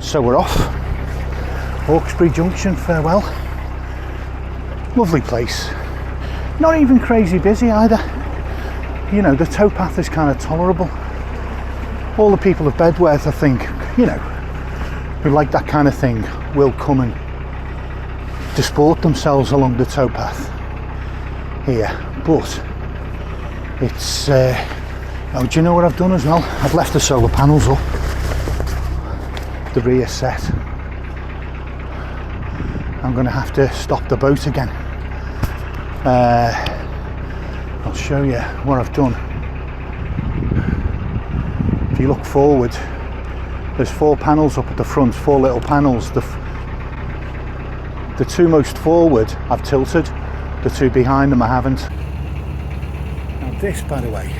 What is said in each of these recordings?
So we're off. Hawkesbury Junction, farewell. Lovely place. Not even crazy busy either. You know, the towpath is kind of tolerable. All the people of Bedworth, I think, you know, who like that kind of thing, will come and disport themselves along the towpath here. But it's oh, do you know what I've done as well? I've left the solar panels up, the rear set. I'm going to have to stop the boat again. I'll show you what I've done. If you look forward, there's 4 panels up at the front, 4 little panels. The 2 most forward I've tilted, the 2 behind them I haven't. Now this, by the way,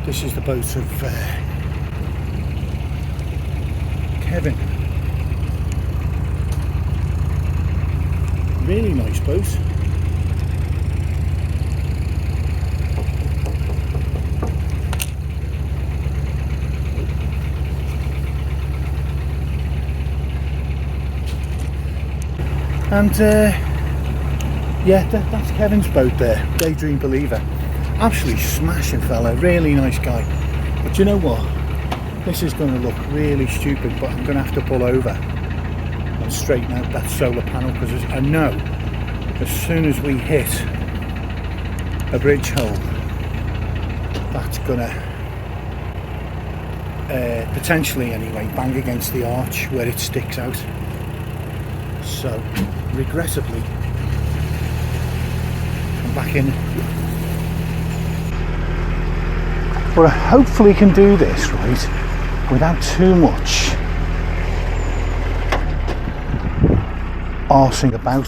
this is the boat of Kevin. Really nice boat. And yeah, that's Kevin's boat there, Daydream Believer. Absolutely smashing fella, really nice guy. But you know what? This is going to look really stupid, but I'm going to have to pull over and straighten out that solar panel, because I know as soon as we hit a bridge hole, that's going to potentially anyway bang against the arch where it sticks out. So regrettably I'm back in, but I hopefully can do this right without too much arsing about.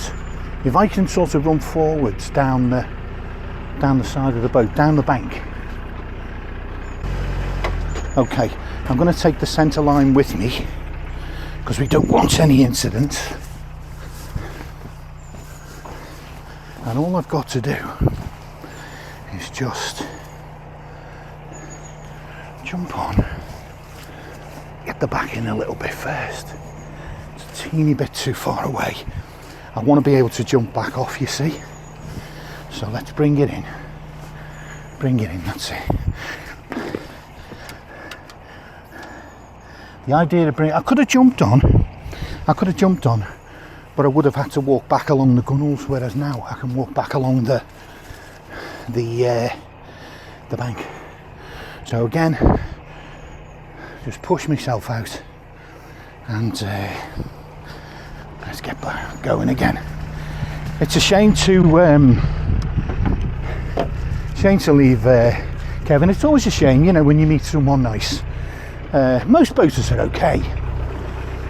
If I can sort of run forwards down the side of the boat, down the bank. Okay, I'm going to take the centre line with me because we don't want any incident. And all I've got to do is just jump on, get the back in a little bit first. It's a teeny bit too far away. I want to be able to jump back off, you see. So let's bring it in. Bring it in, that's it. The idea to bring, I could have jumped on, but I would have had to walk back along the gunnels, whereas now I can walk back along the bank. So again, just push myself out and let's get back going again. It's a shame to leave Kevin. It's always a shame, you know, when you meet someone nice. Most boaters are okay,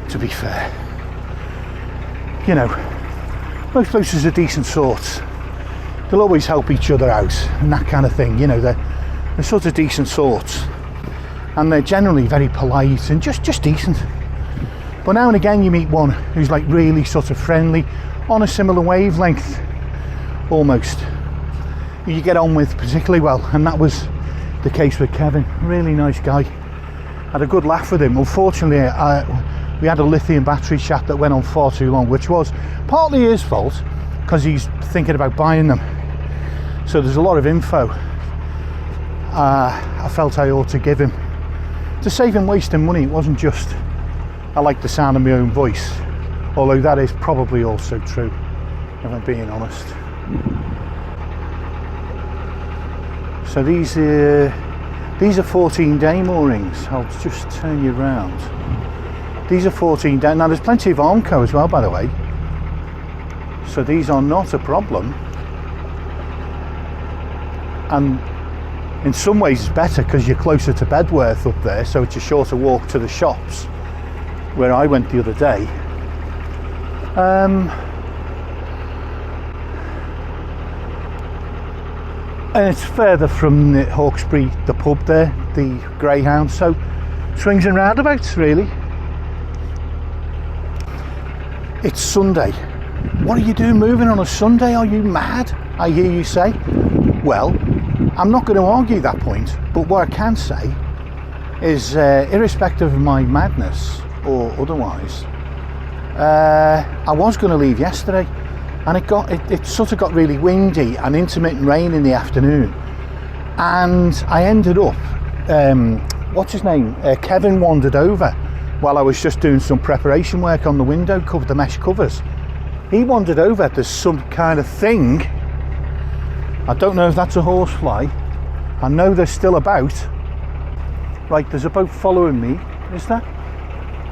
to be fair. You know, most boaters are decent sorts. They'll always help each other out and that kind of thing. You know, they're sort of decent sorts, and they're generally very polite and just decent. But now and again you meet one who's like really sort of friendly, on a similar wavelength almost, you get on with particularly well, and that was the case with Kevin. Really nice guy. Had a good laugh with him. Unfortunately, we had a lithium battery chat that went on far too long, which was partly his fault because he's thinking about buying them. So there's a lot of info I felt I ought to give him to save him wasting money. It wasn't just I like the sound of my own voice, although that is probably also true, if I'm being honest. So these are 14-day moorings. I'll just turn you round. These are 14 day. Now there's plenty of Armco as well, by the way. So these are not a problem. And in some ways it's better because you're closer to Bedworth up there, so it's a shorter walk to the shops where I went the other day. And it's further from the Hawkesbury, the pub there, the Greyhound, so swings and roundabouts really. It's Sunday. What are you doing moving on a Sunday? Are you mad? I hear you say. Well, I'm not going to argue that point, but what I can say is irrespective of my madness, or otherwise. I was going to leave yesterday, and it sort of got really windy and intermittent rain in the afternoon, and I ended up, what's his name? Kevin wandered over while I was just doing some preparation work on the window cover, the mesh covers. He wandered over. There's some kind of thing. I don't know if that's a horsefly. I know they're still about. Right, there's a boat following me. Is there?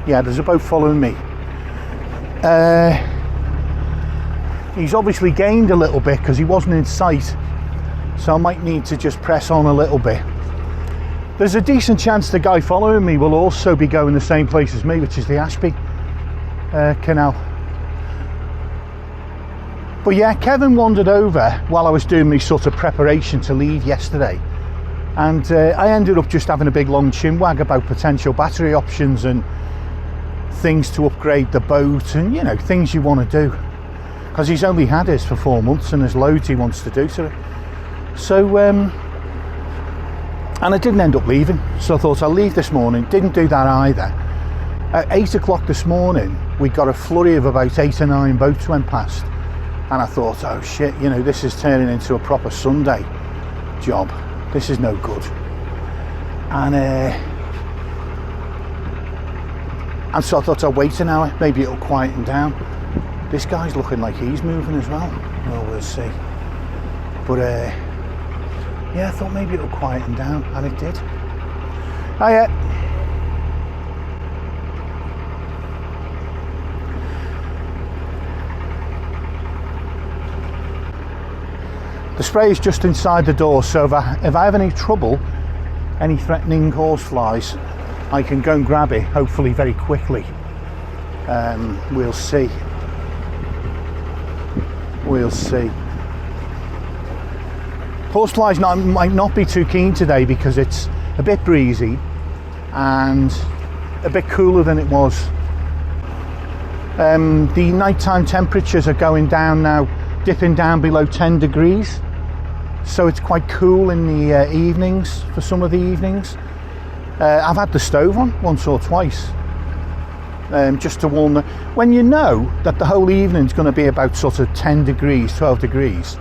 Yeah, there's a boat following me. He's obviously gained a little bit because he wasn't in sight, so I might need to just press on a little bit. There's a decent chance the guy following me will also be going the same place as me, which is the Ashby canal. But yeah, Kevin wandered over while I was doing my sort of preparation to leave yesterday, and I ended up just having a big long chinwag about potential battery options and things to upgrade the boat, and you know, things you want to do, because he's only had his for 4 months and there's loads he wants to do to it. So and I didn't end up leaving, so I thought I'll leave this morning. Didn't do that either. At 8 o'clock this morning we got a flurry of about 8 or 9 boats went past, and I thought, oh shit, you know, this is turning into a proper Sunday job. This is no good. And so I thought I'll wait an hour, maybe it'll quieten down. This guy's looking like he's moving as well. Well, we'll see. But yeah, I thought maybe it'll quieten down, and it did. Oh yeah. The spray is just inside the door, so if I have any trouble, any threatening horseflies, I can go and grab it, hopefully very quickly. We'll see. We'll see. Horseflies might not be too keen today because it's a bit breezy and a bit cooler than it was. The nighttime temperatures are going down now, dipping down below 10 degrees. So it's quite cool in the evenings, for some of the evenings. I've had the stove on once or twice, just to warm the... When you know that the whole evening's going to be about sort of 10 degrees, 12 degrees,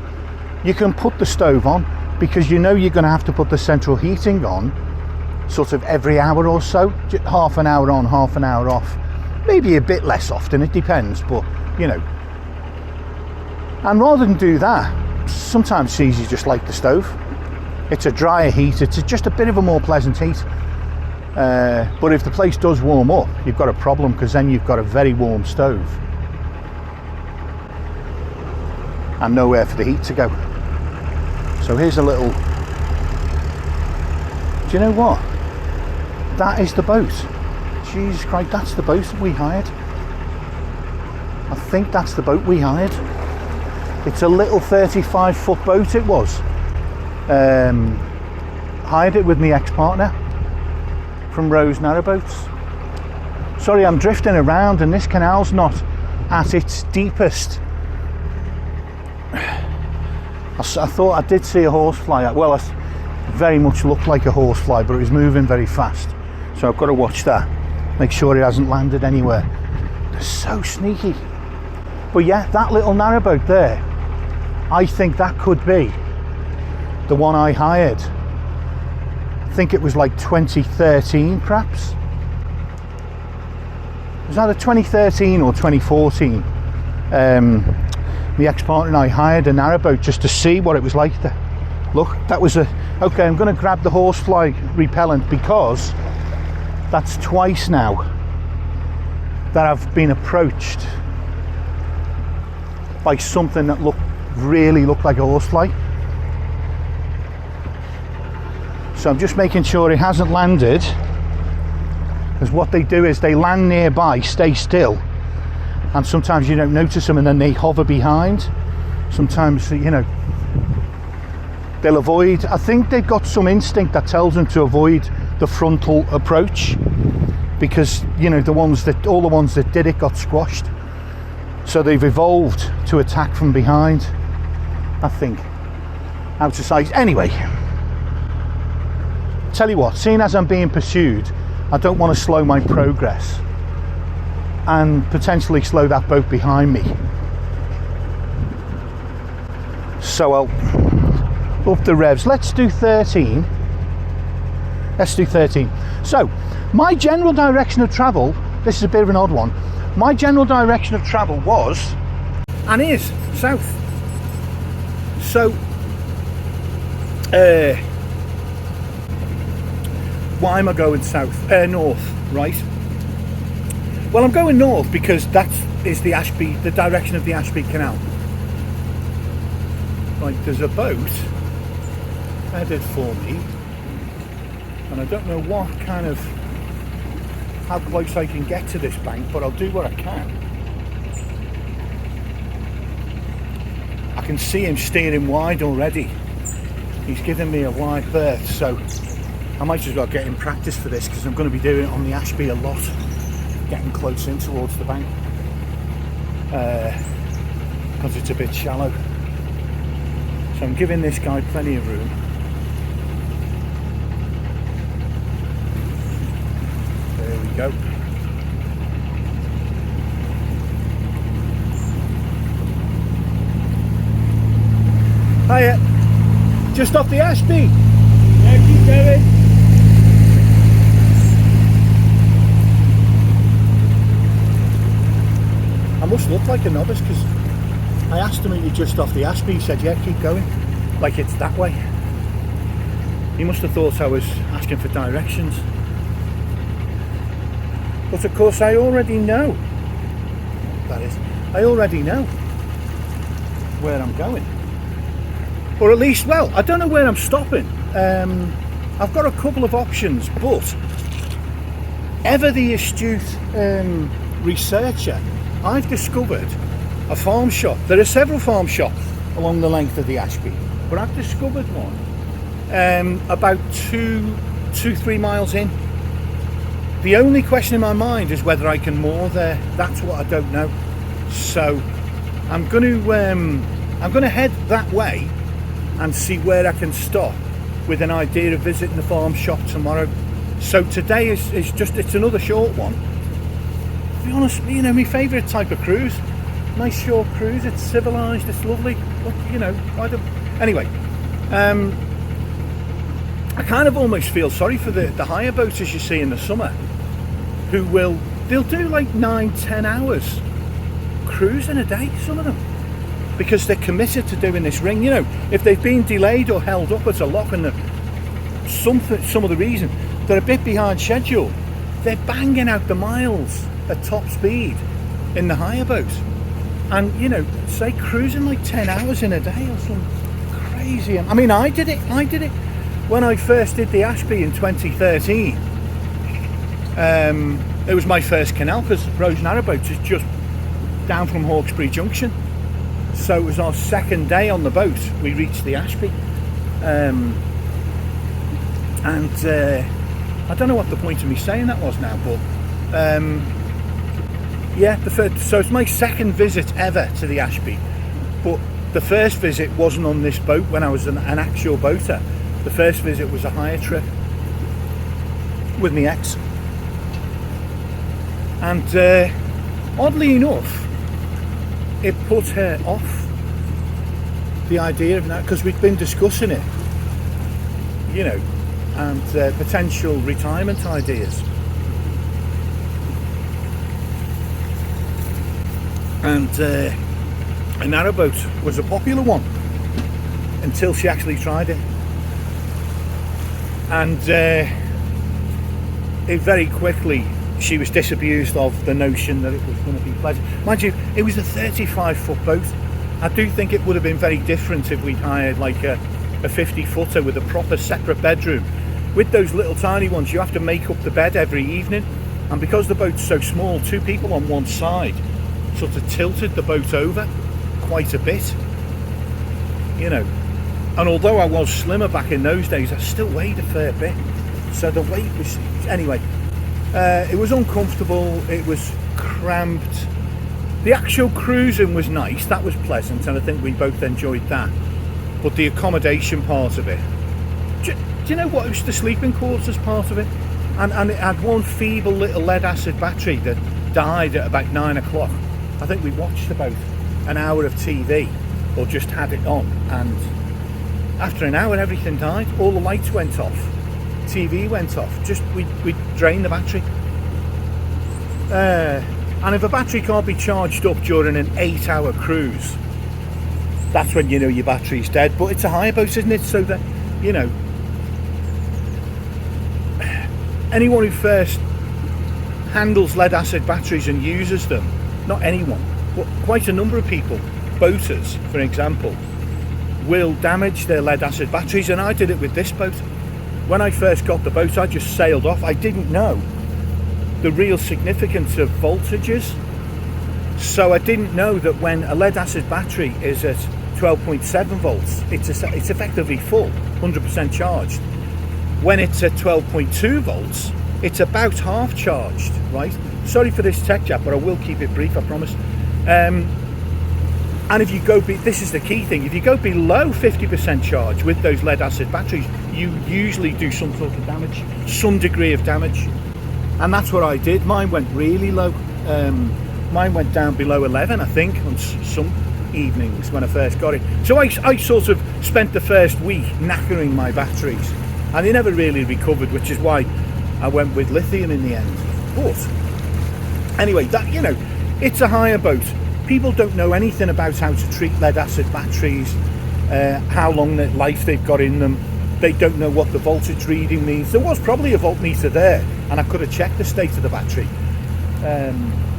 you can put the stove on, because you know you're going to have to put the central heating on sort of every hour or so, half an hour on, half an hour off. Maybe a bit less often, it depends, but you know. And rather than do that, sometimes it's easy just like the stove. It's a drier heat, it's just a bit of a more pleasant heat. But if the place does warm up, you've got a problem, because then you've got a very warm stove and nowhere for the heat to go. So here's a little... Do you know what? That is the boat. Jesus Christ, that's the boat that we hired. I think that's the boat we hired. It's a little 35-foot boat it was. Hired it with my ex-partner from Rose Narrowboats. Sorry, I'm drifting around and this canal's not at its deepest. I thought I did see a horsefly. Well, it very much looked like a horsefly, but it was moving very fast. So I've got to watch that. Make sure it hasn't landed anywhere. They're so sneaky. But yeah, that little narrowboat there, I think that could be the one I hired. I think it was like 2013 perhaps. Was that a 2013 or 2014? My ex-partner and I hired a narrowboat just to see what it was like there. Look, that was a... Okay, I'm going to grab the horsefly repellent, because that's twice now that I've been approached by something that really looked like a horsefly. So I'm just making sure it hasn't landed, because what they do is they land nearby, stay still, and sometimes you don't notice them and then they hover behind. Sometimes, you know, they'll avoid. I think they've got some instinct that tells them to avoid the frontal approach, because, you know, all the ones that did it got squashed. So they've evolved to attack from behind, I think. Out of sight. Anyway, tell you what, seeing as I'm being pursued, I don't want to slow my progress. and potentially slow that boat behind me. So I'll up the revs. Let's do 13. Let's do 13. So my general direction of travel, this is a bit of an odd one, my general direction of travel was and is south. So why am I going south? North, right? Well, I'm going north because that is the direction of the Ashby Canal. Right, there's a boat headed for me, and I don't know how close I can get to this bank, but I'll do what I can. I can see him steering wide already. He's giving me a wide berth, so I might as well get in practice for this, because I'm going to be doing it on the Ashby a lot, getting close in towards the bank, because it's a bit shallow. So I'm giving this guy plenty of room. There we go. Hiya. Just off the Ashby. Yeah, keep going. I must look like a novice, because I asked him, are you just off the Ashby? He said, yeah, keep going. Like it's that way. He must have thought I was asking for directions. But of course I already know. That is, I already know where I'm going. Or at least, well, I don't know where I'm stopping. I've got a couple of options, but ever the astute researcher, I've discovered a farm shop. There are several farm shops along the length of the Ashby, but I've discovered one about 2-3 miles in. The only question in my mind is whether I can moor there. That's what I don't know. So I'm going to head that way and see where I can stop, with an idea of visiting the farm shop tomorrow. So today is just, it's another short one. To be honest, you know, my favourite type of cruise. Nice short cruise, it's civilised, it's lovely. But, you know, anyway, I kind of almost feel sorry for the hire boaters you see in the summer, who they'll do like 9-10 hours cruising a day, some of them, because they're committed to doing this ring. You know, if they've been delayed or held up at a lock, and some of the reason they're a bit behind schedule, they're banging out the miles at top speed in the hire boat, and you know, say cruising like 10 hours in a day or something crazy. I mean, I did it when I first did the Ashby in 2013. It was my first canal, because Rose Narrowboats is just down from Hawkesbury Junction. So it was our second day on the boat we reached the Ashby, and I don't know what the point of me saying that was now, but yeah, so it's my second visit ever to the Ashby, but the first visit wasn't on this boat when I was an actual boater. The first visit was a hire trip with my ex, and oddly enough, it put her off the idea of that, because we'd been discussing it, you know, and potential retirement ideas. And a narrowboat was a popular one until she actually tried it, and it very quickly, she was disabused of the notion that it was going to be pleasant. Mind you, it was a 35-foot boat. I do think it would have been very different if we'd hired like a 50-footer with a proper separate bedroom. With those little tiny ones, you have to make up the bed every evening, and because the boat's so small, 2 people on one side sort of tilted the boat over quite a bit, you know. And although I was slimmer back in those days, I still weighed a fair bit, so the weight was, anyway, it was uncomfortable, it was cramped. The actual cruising was nice, that was pleasant, and I think we both enjoyed that. But the accommodation part of it, do you know what, it was the sleeping quarters part of it, and it had one feeble little lead acid battery that died at about 9 o'clock. I think we watched about an hour of TV, or just had it on, and after an hour everything died. All the lights went off, TV went off, just we drained the battery. And if a battery can't be charged up during an 8-hour cruise, that's when you know your battery's dead. But it's a hire boat, isn't it? So that, you know, anyone who first handles lead acid batteries and uses them, not anyone, but quite a number of people, boaters for example, will damage their lead acid batteries. And I did it with this boat. When I first got the boat, I just sailed off. I didn't know the real significance of voltages, so I didn't know that when a lead acid battery is at 12.7 volts, it's effectively full, 100% charged. When it's at 12.2 volts, it's about half charged, right? Sorry for this tech chat, but I will keep it brief, I promise. And if you go, this is the key thing, if you go below 50% charge with those lead acid batteries, you usually do some sort of damage, some degree of damage. And that's what I did. Mine went really low. Mine went down below 11, I think, on some evenings when I first got it. So I sort of spent the first week knackering my batteries, and they never really recovered, which is why I went with lithium in the end. But anyway, that, you know, it's a hire boat. People don't know anything about how to treat lead acid batteries, how long the life they've got in them. They don't know what the voltage reading means. There was probably a voltmeter there, and I could have checked the state of the battery,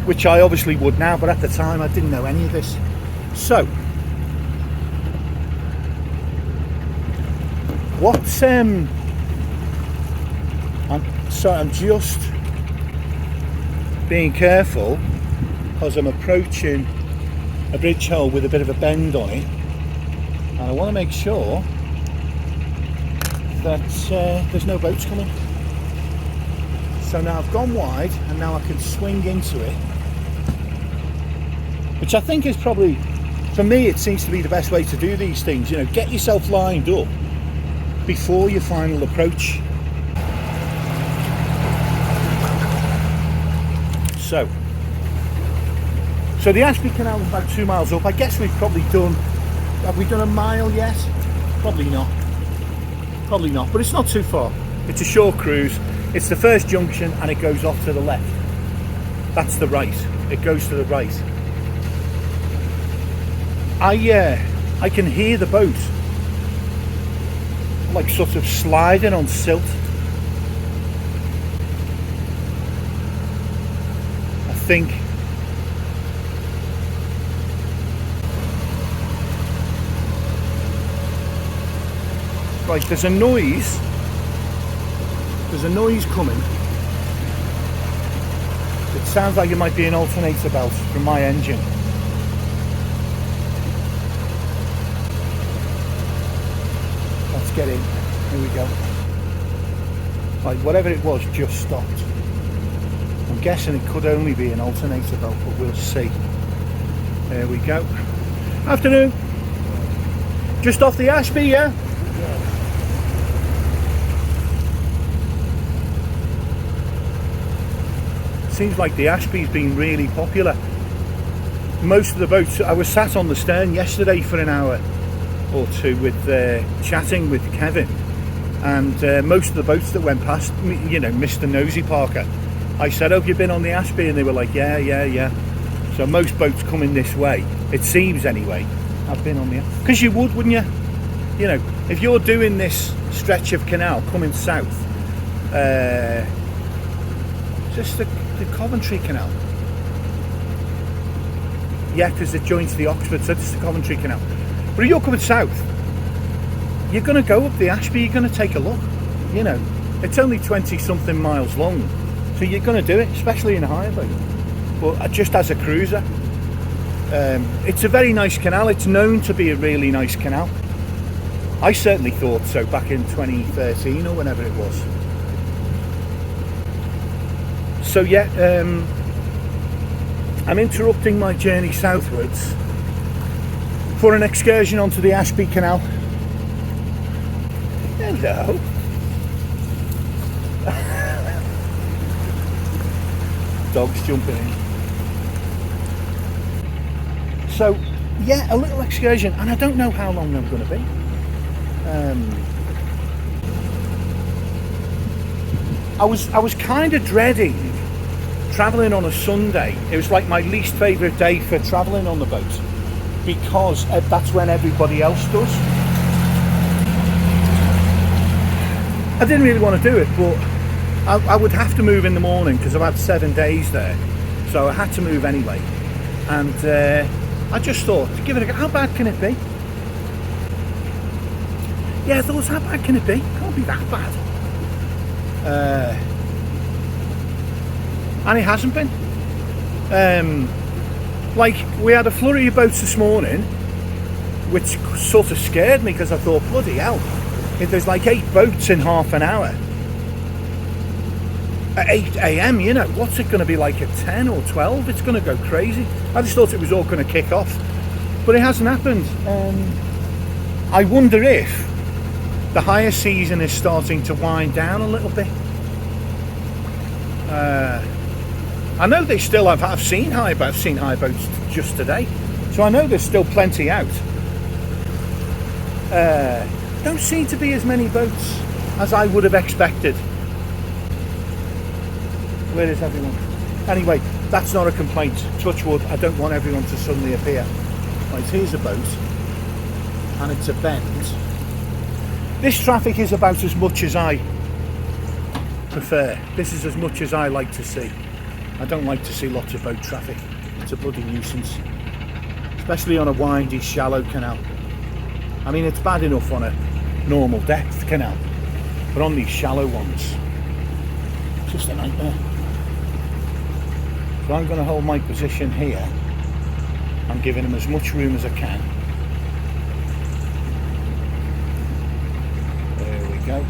which I obviously would now, but at the time I didn't know any of this. So what's I'm just being careful because I'm approaching a bridge hole with a bit of a bend on it, and I want to make sure that there's no boats coming. So now I've gone wide, and now I can swing into it, which I think is probably, for me, it seems to be the best way to do these things. You know, get yourself lined up before your final approach. So the Ashby Canal is about 2 miles up. I guess we've probably done, have we done a mile yet? Probably not, but it's not too far. It's a short cruise. It's the first junction, and it goes off to the left. That's the right. It goes to the right. I can hear the boat like sort of sliding on silt. I think right, there's a noise coming. It sounds like it might be an alternator belt from my engine. Let's get in. Here we go. Right, whatever it was just stopped. I'm guessing it could only be an alternator belt, but we'll see. There we go. Afternoon. Just off the Ashby, yeah? Seems like the Ashby's been really popular. Most of the boats, I was sat on the stern yesterday for an hour or two with chatting with Kevin, and most of the boats that went past me, you know, Mr. Nosy Parker, I said, "Oh, have you been on the Ashby?" And they were like, yeah. So most boats coming this way, it seems anyway, have been on the, because you would, wouldn't you? You know, if you're doing this stretch of canal coming south, just the Coventry Canal. Yeah, because it joins the Oxford, so it's the Coventry Canal. But if you're coming south, you're going to go up the Ashby, you're going to take a look. You know, it's only 20 something miles long, so you're going to do it, especially in a hire boat. But just as a cruiser, it's a very nice canal. It's known to be a really nice canal. I certainly thought so back in 2013 or whenever it was. So yeah, I'm interrupting my journey southwards for an excursion onto the Ashby Canal. Hello. Dogs jumping in. So yeah, a little excursion, and I don't know how long I'm going to be. I was kind of dreading travelling on a Sunday. It was like my least favourite day for travelling on the boat, because that's when everybody else does. I didn't really want to do it, but I would have to move in the morning because I've had 7 days there, so I had to move anyway. And I just thought, give it a go. How bad can it be? Yeah, I thought, how bad can it be? Can't be that bad. And it hasn't been. Like, we had a flurry of boats this morning, which sort of scared me because I thought, bloody hell, if there's like 8 boats in half an hour at 8 a.m, you know, what's it going to be like at 10 or 12? It's going to go crazy. I just thought it was all going to kick off, but it hasn't happened. I wonder if the higher season is starting to wind down a little bit. I know they still have. I've seen high boats just today, so I know there's still plenty out. Don't seem to be as many boats as I would have expected. Where is everyone? Anyway, that's not a complaint. Touch wood, I don't want everyone to suddenly appear. Right, here's a boat, and it's a bend. This traffic is about as much as I prefer. This is as much as I like to see. I don't like to see lots of boat traffic. It's a bloody nuisance, especially on a windy, shallow canal. I mean, it's bad enough on a normal depth canal, but on these shallow ones, it's just a nightmare. So I'm going to hold my position here. I'm giving them as much room as I can. There we go.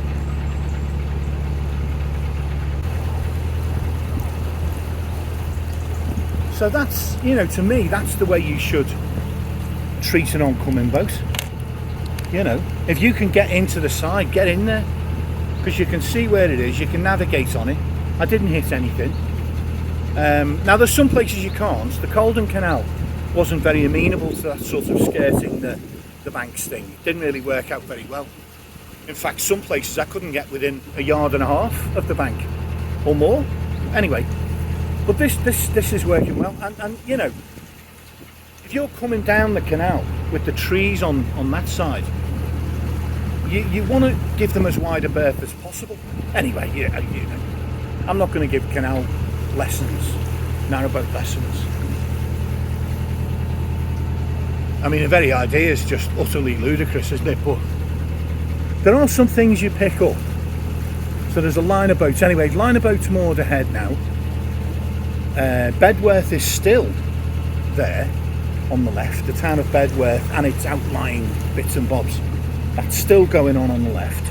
So that's, you know, to me, that's the way you should treat an oncoming boat. You know, if you can get into the side, get in there, because you can see where it is, you can navigate on it. I didn't hit anything. Now there's some places you can't. The Colden Canal wasn't very amenable to that sort of skirting the banks thing. It didn't really work out very well. In fact, some places I couldn't get within 1.5 yards of the bank or more. Anyway, but this is working well, and you know, if you're coming down the canal with the trees on that side, you want to give them as wide a berth as possible. Anyway, you know, I'm not going to give canal lessons, narrowboat lessons. I mean, the very idea is just utterly ludicrous, isn't it? But there are some things you pick up. So there's a line of boats. Anyway, line of boats moored ahead now. Bedworth is still there on the left, the town of Bedworth and its outlying bits and bobs. That's still going on the left.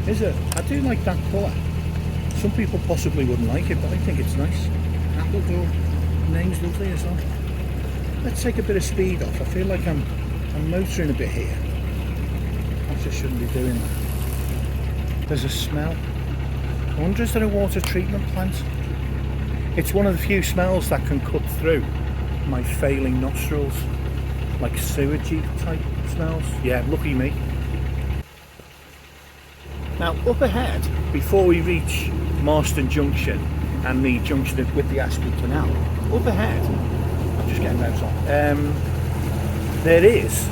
I do like that colour. Some people possibly wouldn't like it, but I think it's nice. Appledore, name's lovely as well. Let's take a bit of speed off. I feel like I'm motoring a bit here. I just shouldn't be doing that. There's a smell. I wonder, is there a water treatment plant? It's one of the few smells that can cut through my failing nostrils, like sewagey type smells. Yeah, lucky me. Now up ahead, before we reach Marston Junction and the junction with the Ashby Canal, up ahead, I'm just getting those on, there is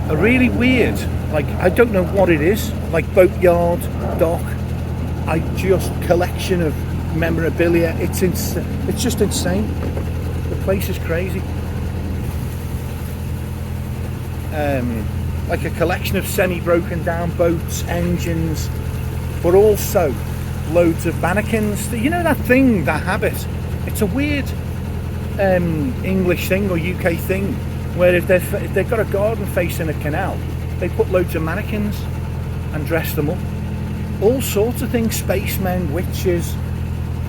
a really weird, like, I don't know what it is, like boatyard, dock, collection of memorabilia. It's just insane. The place is crazy. Like a collection of semi-broken down boats, engines, but also loads of mannequins. You know that thing, that habit? It's a weird English thing or UK thing, where if they've got a garden facing a canal, they put loads of mannequins and dress them up. All sorts of things, spacemen, witches,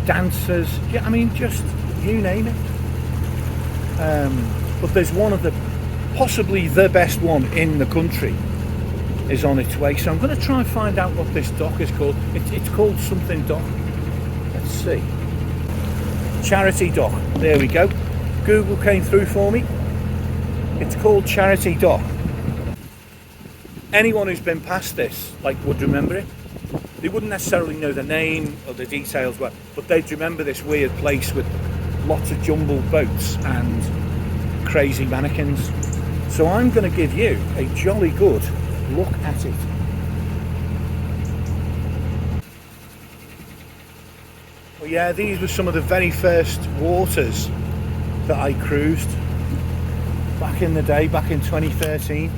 dancers, yeah, I mean, just you name it. But there's one of the, possibly the best one in the country, is on its way. So I'm going to try and find out what this dock is called. It's called something dock. Let's see. Charity Dock. There we go. Google came through for me. It's called Charity Dock. Anyone who's been past this would remember it. They wouldn't necessarily know the name or the details, but they'd remember this weird place with lots of jumbled boats and crazy mannequins. So I'm going to give you a jolly good look at it. Well, yeah, these were some of the very first waters that I cruised back in the day, back in 2013,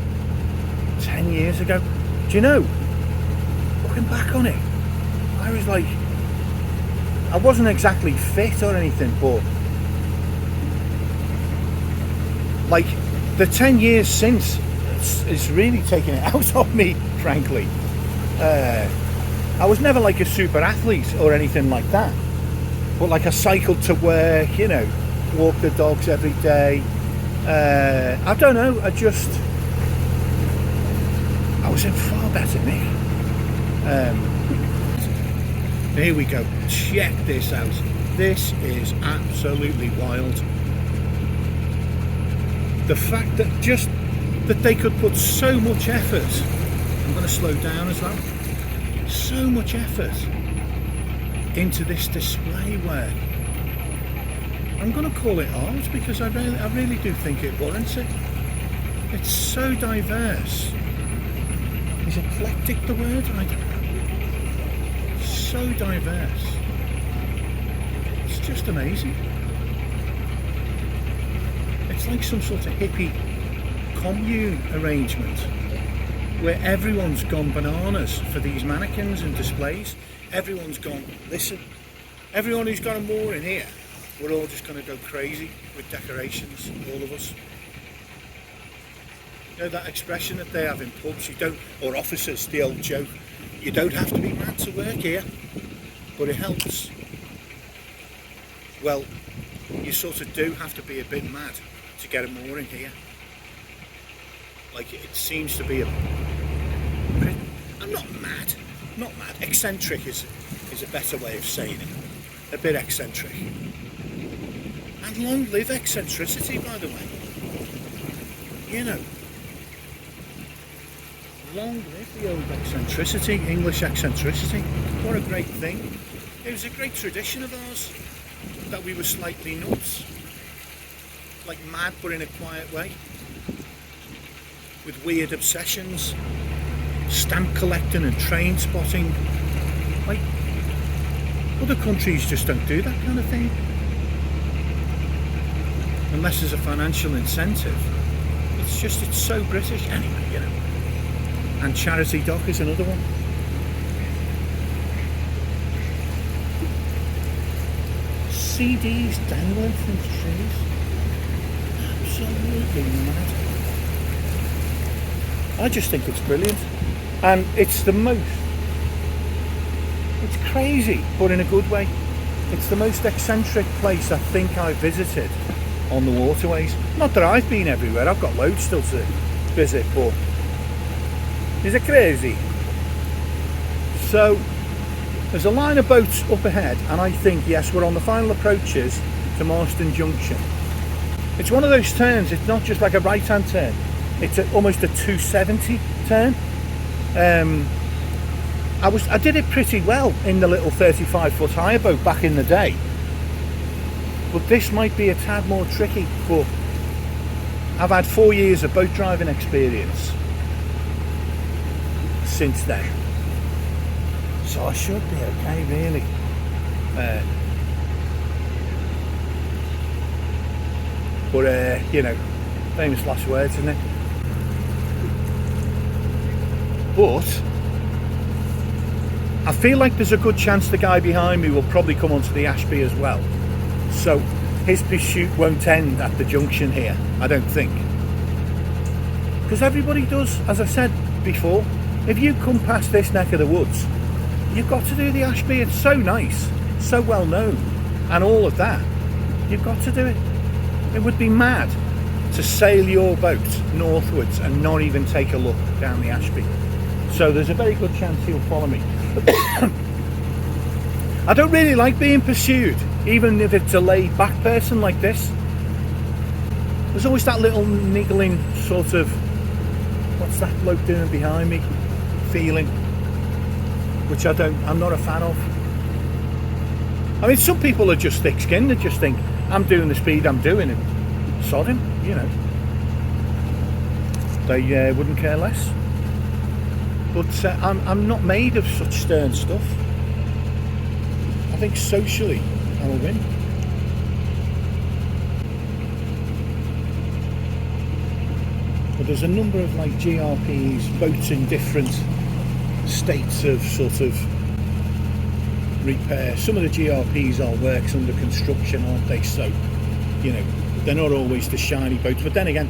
10 years ago. Do you know, looking back on it, I was like, I wasn't exactly fit or anything, but like the 10 years since, it's really taken it out of me, frankly. I was never like a super athlete or anything like that, but like I cycled to work, you know, walked the dogs every day. I don't know, I was in far better nick. Here we go, check this out. This is absolutely wild. The fact that that they could put so much effort, I'm going to slow down as well, so much effort into this display work. I'm going to call it art because I really do think it warrants it. It's so diverse. Is eclectic the word? I don't know. So diverse. It's just amazing. It's like some sort of hippie commune arrangement where everyone's gone bananas for these mannequins and displays. Everyone's gone, listen, everyone who's got a mooring here, we're all just going to go crazy with decorations, all of us. You know that expression that they have in pubs, you don't, or officers, the old joke, you don't have to be mad to work here, but it helps. Well, you sort of do have to be a bit mad to get a mooring here. Like it seems to be I'm not mad, eccentric is a better way of saying it. A bit eccentric. And long live eccentricity, by the way. You know, long live the old eccentricity, English eccentricity. What a great thing. It was a great tradition of ours, that we were slightly nuts. Like mad, but in a quiet way. With weird obsessions, stamp collecting and train spotting. Like, other countries just don't do that kind of thing. Unless there's a financial incentive. It's so British. Anyway, you know. And Charity Dock is another one. CDs dangling from trees. Absolutely mad. I just think it's brilliant. And it's crazy, but in a good way. It's the most eccentric place I think I've visited on the waterways. Not that I've been everywhere, I've got loads still to visit, but is it crazy? So there's a line of boats up ahead, and I think, yes, we're on the final approaches to Marston Junction. It's one of those turns, it's not just like a right hand turn, it's almost a 270 turn. I did it pretty well in the little 35-foot hire boat back in the day, but this might be a tad more tricky. But I've had 4 years of boat driving experience since then, so I should be okay, really. You know, famous last words, isn't it? But I feel like there's a good chance the guy behind me will probably come onto the Ashby as well. So his pursuit won't end at the junction here, I don't think. Because everybody does, as I said before, if you come past this neck of the woods, you've got to do the Ashby. It's so nice, so well known, and all of that. You've got to do it. It would be mad to sail your boat northwards and not even take a look down the Ashby. So there's a very good chance he'll follow me. I don't really like being pursued, even if it's a laid back person like this, there's always that little niggling sort of, what's that bloke doing behind me, feeling, which I'm not a fan of. I mean, some people are just thick-skinned, they just think, I'm doing the speed I'm doing and sod him, you know. They wouldn't care less. But I'm not made of such stern stuff. I think socially I'm a win. But there's a number of like GRPs, boats in different states of sort of repair. Some of the GRPs are works under construction, aren't they? So, you know, they're not always the shiny boats. But then again,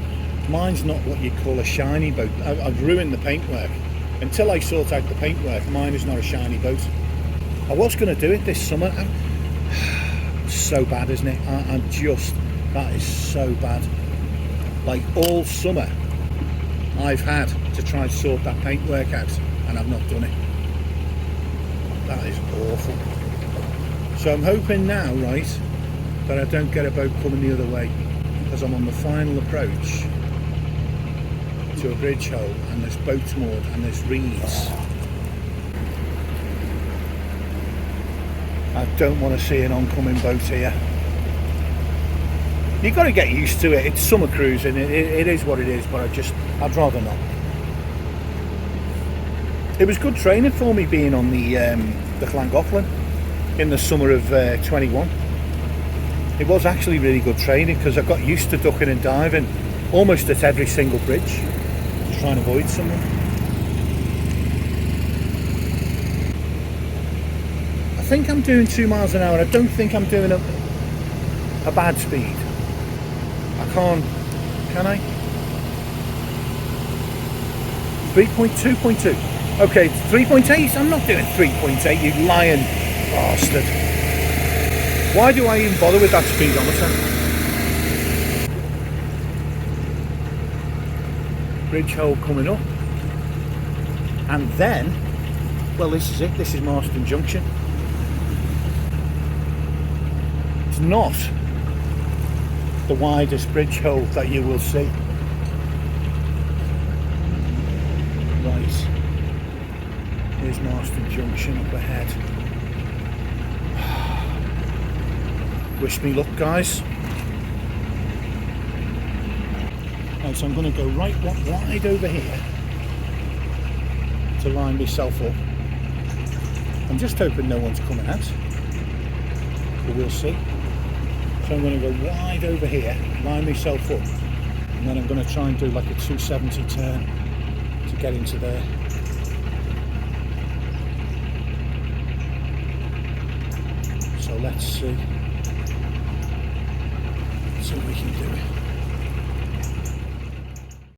mine's not what you'd call a shiny boat. I've ruined the paintwork. Until I sort out the paintwork, mine is not a shiny boat. I was going to do it this summer. So bad, isn't it? That is so bad. Like all summer, I've had to try and sort that paintwork out, and I've not done it. That is awful. So I'm hoping now, right, that I don't get a boat coming the other way, because I'm on the final approach to a bridge hole, and there's boats moored and there's reeds. I don't want to see an oncoming boat here. You've got to get used to it. It's summer cruising. It is what it is, but I'd rather not. It was good training for me being on the Llangollen in the summer of 21. It was actually really good training because I got used to ducking and diving almost at every single bridge to try and avoid someone. I think I'm doing 2 miles an hour. I don't think I'm doing a bad speed. I can't, can I? 3.2.2. Okay, 3.8. I'm not doing 3.8, you lying bastard. Why do I even bother with that speedometer? Bridge hole coming up. And then, well, this is it. This is Marston Junction. It's not the widest bridge hole that you will see. Right. Here's Marston Junction up ahead. Wish me luck, guys. Right, so I'm going to go right wide over here to line myself up. I'm just hoping no one's coming out, but we'll see. So I'm going to go wide over here, line myself up, and then I'm going to try and do like a 270 turn to get into there. So let's see what we can do.